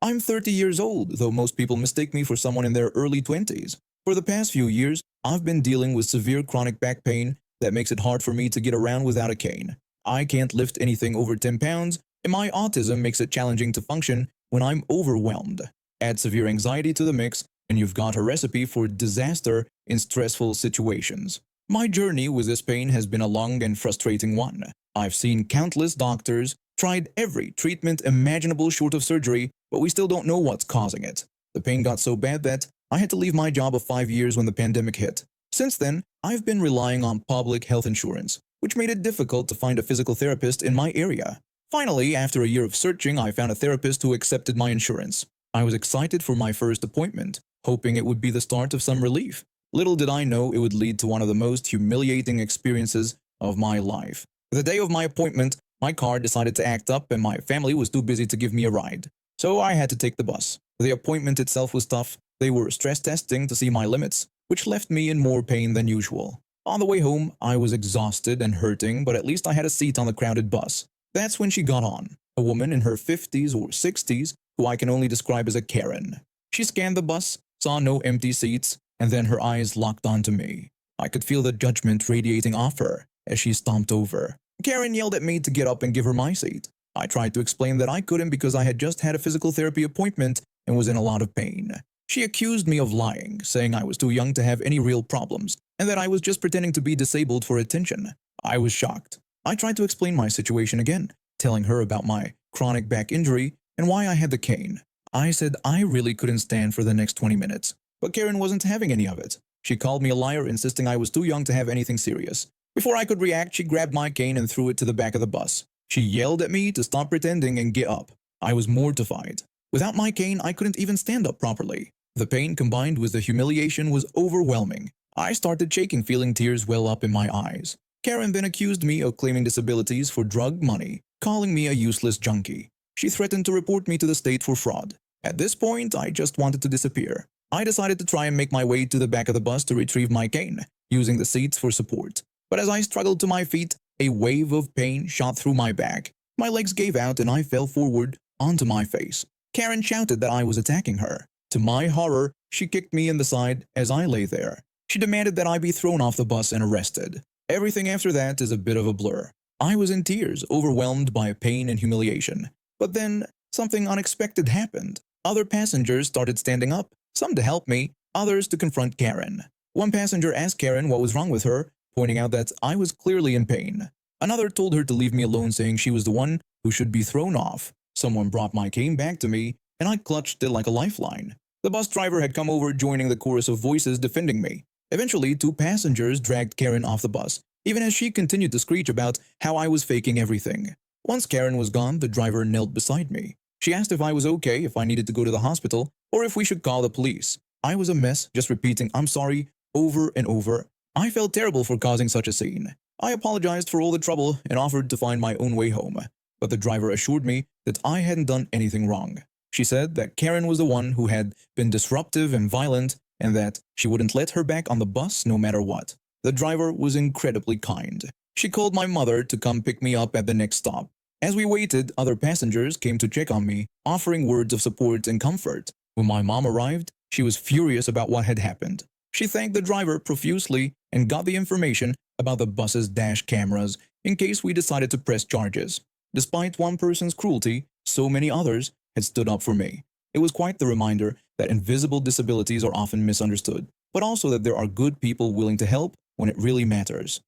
I'm 30 years old, though most people mistake me for someone in their early 20s. For the past few years, I've been dealing with severe chronic back pain that makes it hard for me to get around without a cane. I can't lift anything over 10 pounds, and my autism makes it challenging to function when I'm overwhelmed. Add severe anxiety to the mix, and you've got a recipe for disaster in stressful situations. My journey with this pain has been a long and frustrating one. I've seen countless doctors, tried every treatment imaginable short of surgery, but we still don't know what's causing it. The pain got so bad that I had to leave my job of 5 years when the pandemic hit. Since then, I've been relying on public health insurance, which made it difficult to find a physical therapist in my area. Finally, after a year of searching, I found a therapist who accepted my insurance. I was excited for my first appointment, hoping it would be the start of some relief. Little did I know it would lead to one of the most humiliating experiences of my life. The day of my appointment, my car decided to act up and my family was too busy to give me a ride. So I had to take the bus. The appointment itself was tough. They were stress testing to see my limits, which left me in more pain than usual. On the way home, I was exhausted and hurting, but at least I had a seat on the crowded bus. That's when she got on, a woman in her 50s or 60s who I can only describe as a Karen. She scanned the bus, saw no empty seats, and then her eyes locked onto me. I could feel the judgment radiating off her as she stomped over. Karen yelled at me to get up and give her my seat. I tried to explain that I couldn't because I had just had a physical therapy appointment and was in a lot of pain. She accused me of lying, saying I was too young to have any real problems, and that I was just pretending to be disabled for attention. I was shocked. I tried to explain my situation again, telling her about my chronic back injury and why I had the cane. I said I really couldn't stand for the next 20 minutes, but Karen wasn't having any of it. She called me a liar, insisting I was too young to have anything serious. Before I could react, she grabbed my cane and threw it to the back of the bus. She yelled at me to stop pretending and get up. I was mortified. Without my cane, I couldn't even stand up properly. The pain combined with the humiliation was overwhelming. I started shaking, feeling tears well up in my eyes. Karen then accused me of claiming disabilities for drug money, calling me a useless junkie. She threatened to report me to the state for fraud. At this point, I just wanted to disappear. I decided to try and make my way to the back of the bus to retrieve my cane, using the seats for support. But as I struggled to my feet, a wave of pain shot through my back. My legs gave out and I fell forward onto my face. Karen shouted that I was attacking her. To my horror, she kicked me in the side as I lay there. She demanded that I be thrown off the bus and arrested. Everything after that is a bit of a blur. I was in tears, overwhelmed by pain and humiliation. But then, something unexpected happened. Other passengers started standing up, some to help me, others to confront Karen. One passenger asked Karen what was wrong with her, pointing out that I was clearly in pain. Another told her to leave me alone, saying she was the one who should be thrown off. Someone brought my cane back to me, and I clutched it like a lifeline. The bus driver had come over, joining the chorus of voices defending me. Eventually, 2 passengers dragged Karen off the bus, even as she continued to screech about how I was faking everything. Once Karen was gone, the driver knelt beside me. She asked if I was okay, if I needed to go to the hospital, or if we should call the police. I was a mess, just repeating "I'm sorry" over and over. I felt terrible for causing such a scene. I apologized for all the trouble and offered to find my own way home. But the driver assured me that I hadn't done anything wrong. She said that Karen was the one who had been disruptive and violent, and that she wouldn't let her back on the bus no matter what. The driver was incredibly kind. She called my mother to come pick me up at the next stop. As we waited, other passengers came to check on me, offering words of support and comfort. When my mom arrived, she was furious about what had happened. She thanked the driver profusely and got the information about the bus's dash cameras in case we decided to press charges. Despite one person's cruelty, so many others had stood up for me. It was quite the reminder that invisible disabilities are often misunderstood, but also that there are good people willing to help when it really matters.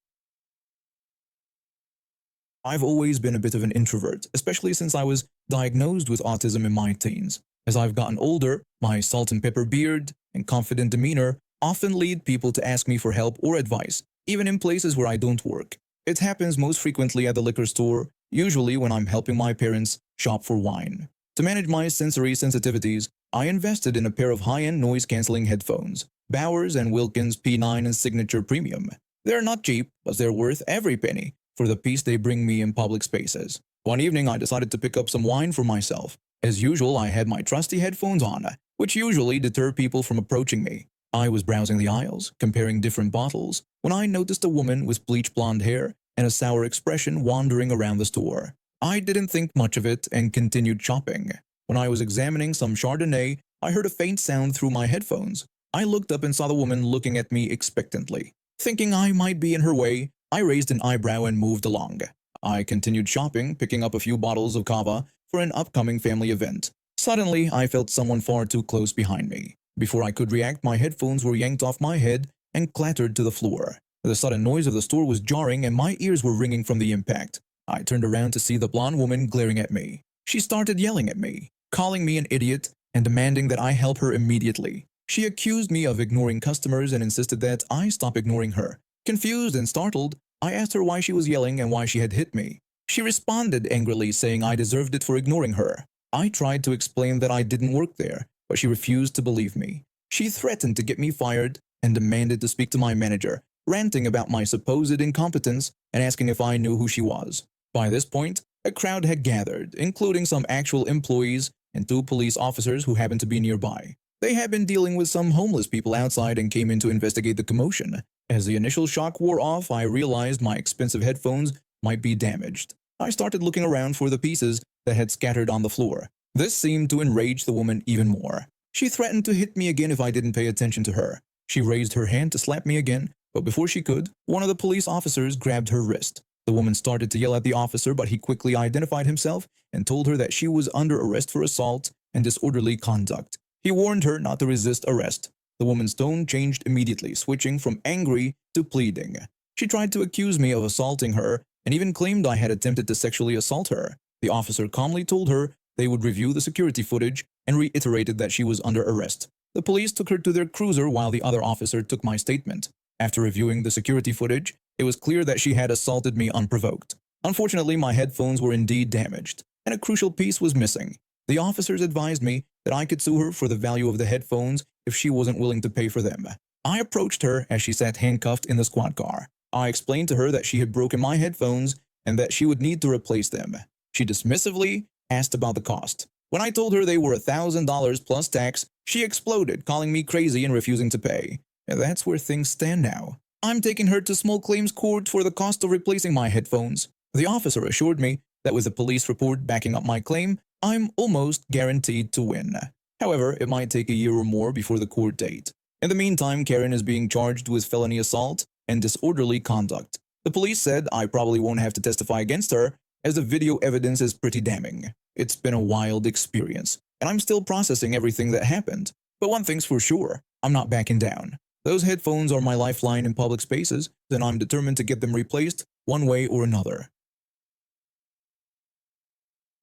I've always been a bit of an introvert, especially since I was diagnosed with autism in my teens. As I've gotten older, my salt and pepper beard and confident demeanor often lead people to ask me for help or advice, even in places where I don't work. It happens most frequently at the liquor store, usually when I'm helping my parents shop for wine. To manage my sensory sensitivities, I invested in a pair of high-end noise-canceling headphones, Bowers & Wilkins P9 and Signature Premium. They're not cheap, but they're worth every penny for the peace they bring me in public spaces. One evening, I decided to pick up some wine for myself. As usual, I had my trusty headphones on, which usually deter people from approaching me. I was browsing the aisles, comparing different bottles, when I noticed a woman with bleach blonde hair and a sour expression wandering around the store. I didn't think much of it and continued shopping. When I was examining some Chardonnay, I heard a faint sound through my headphones. I looked up and saw the woman looking at me expectantly. Thinking I might be in her way, I raised an eyebrow and moved along. I continued shopping, picking up a few bottles of kava for an upcoming family event. Suddenly, I felt someone far too close behind me. Before I could react, my headphones were yanked off my head and clattered to the floor. The sudden noise of the store was jarring and my ears were ringing from the impact. I turned around to see the blonde woman glaring at me. She started yelling at me, calling me an idiot and demanding that I help her immediately. She accused me of ignoring customers and insisted that I stop ignoring her. Confused and startled, I asked her why she was yelling and why she had hit me. She responded angrily, saying I deserved it for ignoring her. I tried to explain that I didn't work there, but she refused to believe me. She threatened to get me fired and demanded to speak to my manager, ranting about my supposed incompetence and asking if I knew who she was. By this point, a crowd had gathered, including some actual employees and 2 police officers who happened to be nearby. They had been dealing with some homeless people outside and came in to investigate the commotion. As the initial shock wore off, I realized my expensive headphones might be damaged. I started looking around for the pieces that had scattered on the floor. This seemed to enrage the woman even more. She threatened to hit me again if I didn't pay attention to her. She raised her hand to slap me again, but before she could, one of the police officers grabbed her wrist. The woman started to yell at the officer, but he quickly identified himself and told her that she was under arrest for assault and disorderly conduct. He warned her not to resist arrest. The woman's tone changed immediately, switching from angry to pleading. She tried to accuse me of assaulting her and even claimed I had attempted to sexually assault her. The officer calmly told her they would review the security footage and reiterated that she was under arrest. The police took her to their cruiser while the other officer took my statement. After reviewing the security footage, it was clear that she had assaulted me unprovoked. Unfortunately, my headphones were indeed damaged, and a crucial piece was missing. The officers advised me that I could sue her for the value of the headphones if she wasn't willing to pay for them. I approached her as she sat handcuffed in the squad car. I explained to her that she had broken my headphones and that she would need to replace them. She dismissively asked about the cost. When I told her they were $1,000 plus tax, she exploded, calling me crazy and refusing to pay. And that's where things stand now. I'm taking her to small claims court for the cost of replacing my headphones. The officer assured me that with a police report backing up my claim, I'm almost guaranteed to win. However, it might take a year or more before the court date. In the meantime, Karen is being charged with felony assault and disorderly conduct. The police said I probably won't have to testify against her, as the video evidence is pretty damning. It's been a wild experience, and I'm still processing everything that happened. But one thing's for sure, I'm not backing down. Those headphones are my lifeline in public spaces, and I'm determined to get them replaced one way or another.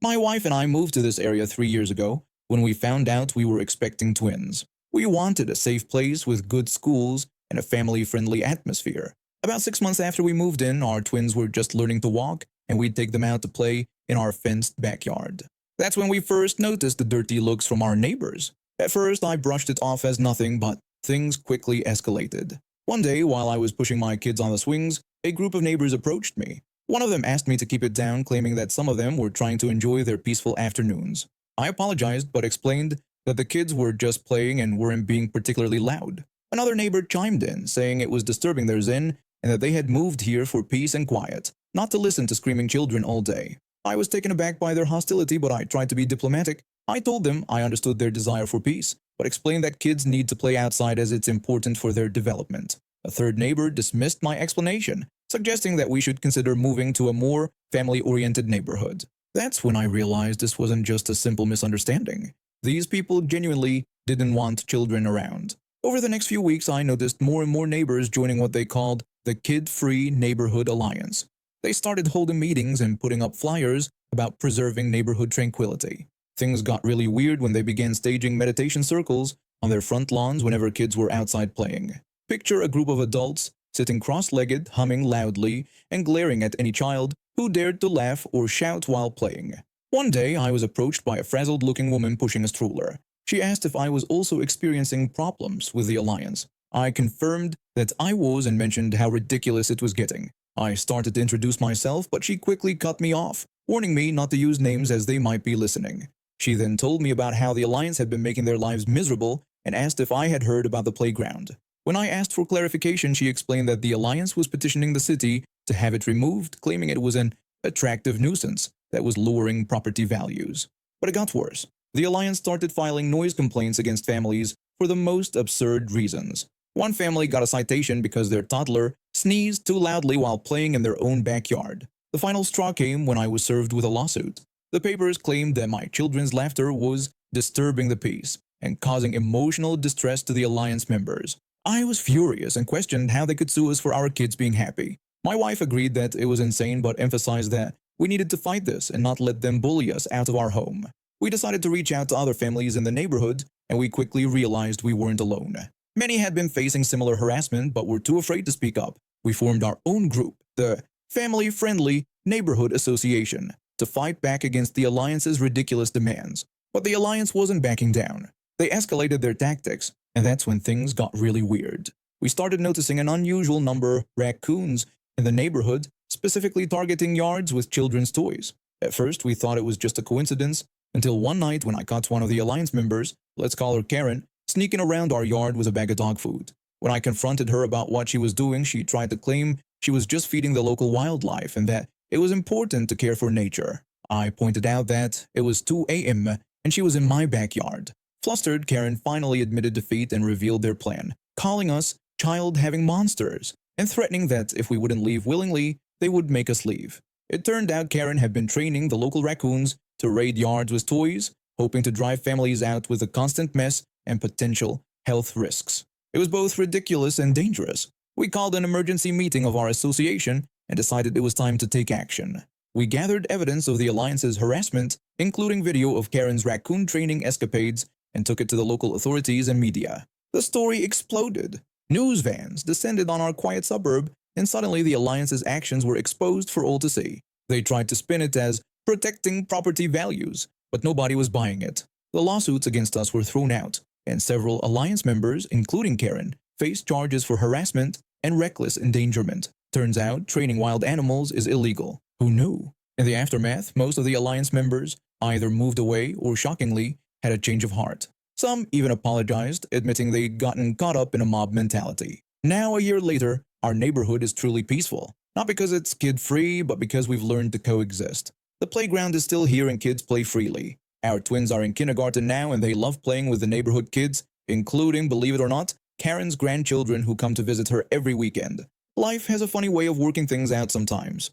My wife and I moved to this area 3 years ago when we found out we were expecting twins. We wanted a safe place with good schools and a family-friendly atmosphere. About 6 months after we moved in, our twins were just learning to walk, and we'd take them out to play in our fenced backyard. That's when we first noticed the dirty looks from our neighbors. At first, I brushed it off as nothing, but things quickly escalated. One day, while I was pushing my kids on the swings, a group of neighbors approached me. One of them asked me to keep it down, claiming that some of them were trying to enjoy their peaceful afternoons. I apologized, but explained that the kids were just playing and weren't being particularly loud. Another neighbor chimed in, saying it was disturbing their zen and that they had moved here for peace and quiet, not to listen to screaming children all day. I was taken aback by their hostility, but I tried to be diplomatic. I told them I understood their desire for peace, but explained that kids need to play outside as it's important for their development. A third neighbor dismissed my explanation, suggesting that we should consider moving to a more family-oriented neighborhood. That's when I realized this wasn't just a simple misunderstanding. These people genuinely didn't want children around. Over the next few weeks, I noticed more and more neighbors joining what they called the Kid-Free Neighborhood Alliance. They started holding meetings and putting up flyers about preserving neighborhood tranquility. Things got really weird when they began staging meditation circles on their front lawns whenever kids were outside playing. Picture a group of adults sitting cross-legged, humming loudly, and glaring at any child who dared to laugh or shout while playing. One day, I was approached by a frazzled-looking woman pushing a stroller. She asked if I was also experiencing problems with the alliance. I confirmed that I was and mentioned how ridiculous it was getting. I started to introduce myself, but she quickly cut me off, warning me not to use names as they might be listening. She then told me about how the alliance had been making their lives miserable and asked if I had heard about the playground. When I asked for clarification, she explained that the alliance was petitioning the city to have it removed, claiming it was an attractive nuisance that was lowering property values. But it got worse. the Alliance started filing noise complaints against families for the most absurd reasons. One family got a citation because their toddler sneezed too loudly while playing in their own backyard. The final straw came when I was served with a lawsuit. The papers claimed that my children's laughter was disturbing the peace and causing emotional distress to the Alliance members. I was furious and questioned how they could sue us for our kids being happy. My wife agreed that it was insane but emphasized that we needed to fight this and not let them bully us out of our home. We decided to reach out to other families in the neighborhood, and we quickly realized we weren't alone. Many had been facing similar harassment but were too afraid to speak up. We formed our own group, the Family Friendly Neighborhood Association, to fight back against the Alliance's ridiculous demands. But the Alliance wasn't backing down. They escalated their tactics, and that's when things got really weird. We started noticing an unusual number of raccoons in the neighborhood, specifically targeting yards with children's toys. At first, we thought it was just a coincidence, until one night when I caught one of the Alliance members, let's call her Karen, sneaking around our yard with a bag of dog food. When I confronted her about what she was doing, she tried to claim she was just feeding the local wildlife and that it was important to care for nature. I pointed out that it was 2 a.m. and she was in my backyard. Flustered, Karen finally admitted defeat and revealed their plan, calling us child-having monsters and threatening that if we wouldn't leave willingly, they would make us leave. It turned out Karen had been training the local raccoons to raid yards with toys, hoping to drive families out with a constant mess and potential health risks. It was both ridiculous and dangerous. We called an emergency meeting of our association and decided it was time to take action. We gathered evidence of the Alliance's harassment, including video of Karen's raccoon training escapades, and took it to the local authorities and media. The story exploded. News vans descended on our quiet suburb, and suddenly the Alliance's actions were exposed for all to see. They tried to spin it as protecting property values, but nobody was buying it. The lawsuits against us were thrown out, and several Alliance members, including Karen, faced charges for harassment and reckless endangerment. Turns out, training wild animals is illegal. Who knew? In the aftermath, most of the Alliance members either moved away or, shockingly, had a change of heart. Some even apologized, admitting they'd gotten caught up in a mob mentality. Now, a year later, our neighborhood is truly peaceful. Not because it's kid-free, but because we've learned to coexist. The playground is still here and kids play freely. Our twins are in kindergarten now and they love playing with the neighborhood kids, including, believe it or not, Karen's grandchildren who come to visit her every weekend. Life has a funny way of working things out sometimes.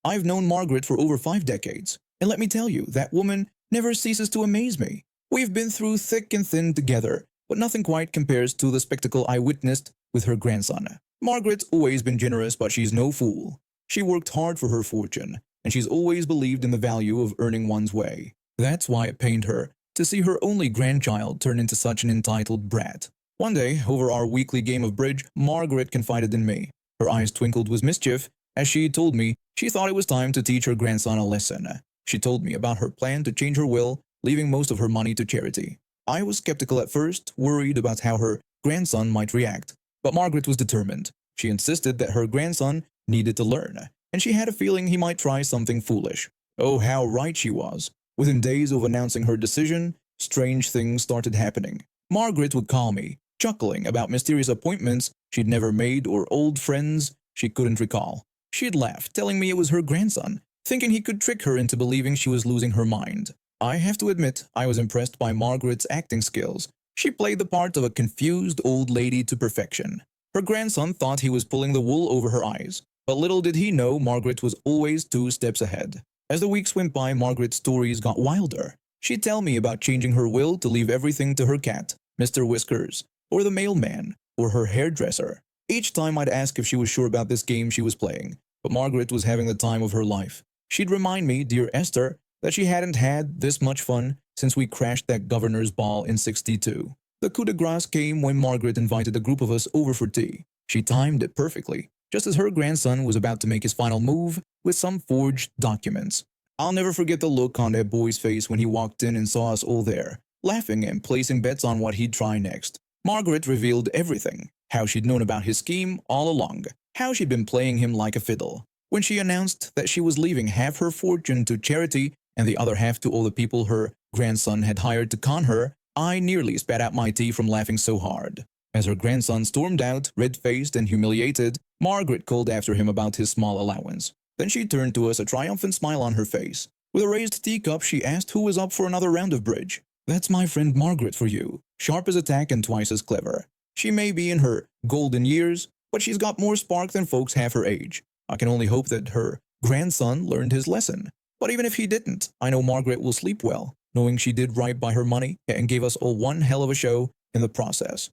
I've known Margaret for over 5 decades, and let me tell you, that woman never ceases to amaze me. We've been through thick and thin together, but nothing quite compares to the spectacle I witnessed with her grandson. Margaret's always been generous, but she's no fool. She worked hard for her fortune, and she's always believed in the value of earning one's way. That's why it pained her to see her only grandchild turn into such an entitled brat. One day, over our weekly game of bridge, Margaret confided in me. Her eyes twinkled with mischief as she told me she thought it was time to teach her grandson a lesson. She told me about her plan to change her will, leaving most of her money to charity. I was skeptical at first, worried about how her grandson might react. But Margaret was determined. She insisted that her grandson needed to learn, and she had a feeling he might try something foolish. Oh, how right she was. Within days of announcing her decision, strange things started happening. Margaret would call me, chuckling about mysterious appointments she'd never made or old friends she couldn't recall. She'd laugh, telling me it was her grandson, thinking he could trick her into believing she was losing her mind. I have to admit, I was impressed by Margaret's acting skills. She played the part of a confused old lady to perfection. Her grandson thought he was pulling the wool over her eyes, but little did he know Margaret was always 2 steps ahead. As the weeks went by, Margaret's stories got wilder. She'd tell me about changing her will to leave everything to her cat, Mr. Whiskers, or the mailman, or her hairdresser. Each time I'd ask if she was sure about this game she was playing, but Margaret was having the time of her life. She'd remind me, dear Esther, that she hadn't had this much fun since we crashed that governor's ball in '62. The coup de grace came when Margaret invited a group of us over for tea. She timed it perfectly, just as her grandson was about to make his final move with some forged documents. I'll never forget the look on that boy's face when he walked in and saw us all there, laughing and placing bets on what he'd try next. Margaret revealed everything, how she'd known about his scheme all along, how she'd been playing him like a fiddle. When she announced that she was leaving half her fortune to charity and the other half to all the people her grandson had hired to con her, I nearly spat out my tea from laughing so hard. As her grandson stormed out, red-faced and humiliated, Margaret called after him about his small allowance. Then she turned to us, a triumphant smile on her face. With a raised teacup, she asked who was up for another round of bridge. That's my friend Margaret for you. Sharp as a tack and twice as clever. She may be in her golden years, but she's got more spark than folks half her age. I can only hope that her grandson learned his lesson. But even if he didn't, I know Margaret will sleep well, knowing she did right by her money and gave us all one hell of a show in the process.